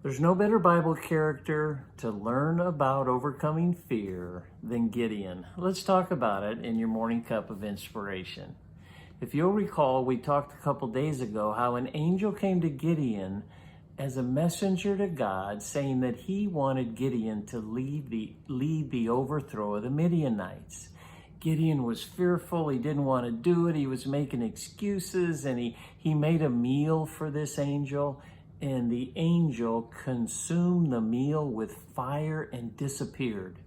There's no better Bible character to learn about overcoming fear than Gideon. Let's talk about it in your morning cup of inspiration. If you'll recall, we talked a couple days ago how an angel came to Gideon as a messenger to God, saying that he wanted Gideon to lead the overthrow of the Midianites. Gideon was fearful. He didn't want to do it. He was making excuses, and he made a meal for this angel, and the angel consumed the meal with fire and disappeared.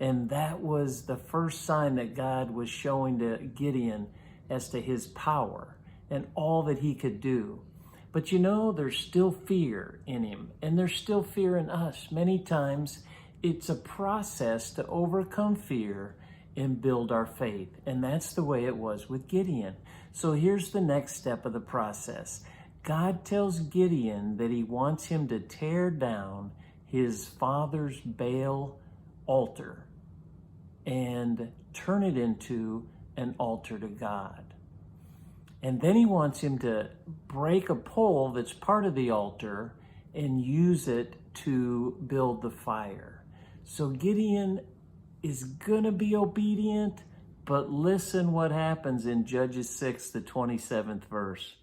And that was the first sign that God was showing to Gideon as to his power and all that he could do. But you know, there's still fear in him, and there's still fear in us. Many times it's a process to overcome fear and build our faith. And that's the way it was with Gideon. So here's the next step of the process. God tells Gideon that he wants him to tear down his father's Baal altar and turn it into an altar to God. And then he wants him to break a pole that's part of the altar and use it to build the fire. So Gideon is going to be obedient, but listen what happens in Judges 6, the 27th verse.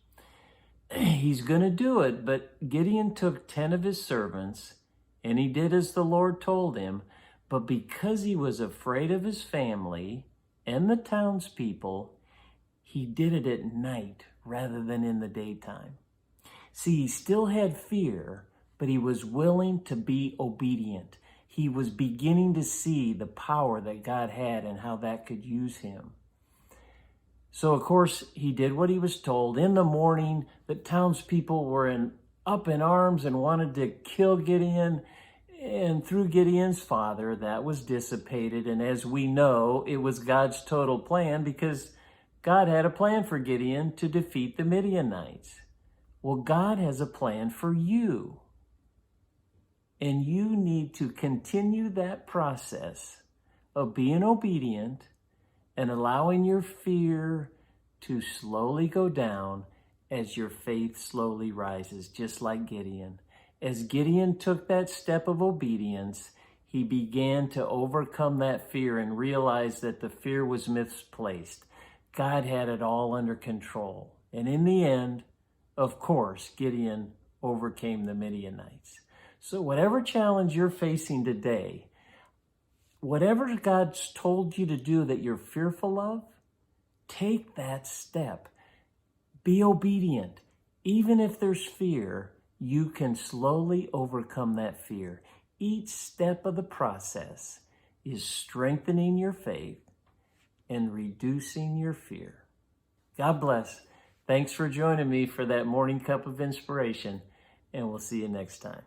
He's going to do it, but Gideon took 10 of his servants, and he did as the Lord told him. But because he was afraid of his family and the townspeople, he did it at night rather than in the daytime. See, he still had fear, but he was willing to be obedient. He was beginning to see the power that God had and how that could use him. So, of course, he did what he was told. In the morning, the townspeople were up in arms and wanted to kill Gideon. And through Gideon's father, that was dissipated. And as we know, it was God's total plan, because God had a plan for Gideon to defeat the Midianites. Well, God has a plan for you. And you need to continue that process of being obedient and allowing your fear to slowly go down as your faith slowly rises, just like Gideon. As Gideon took that step of obedience, he began to overcome that fear and realize that the fear was misplaced. God had it all under control. And in the end, of course, Gideon overcame the Midianites. So whatever challenge you're facing today, whatever God's told you to do that you're fearful of, take that step. Be obedient. Even if there's fear, you can slowly overcome that fear. Each step of the process is strengthening your faith and reducing your fear. God bless. Thanks for joining me for that morning cup of inspiration, and we'll see you next time.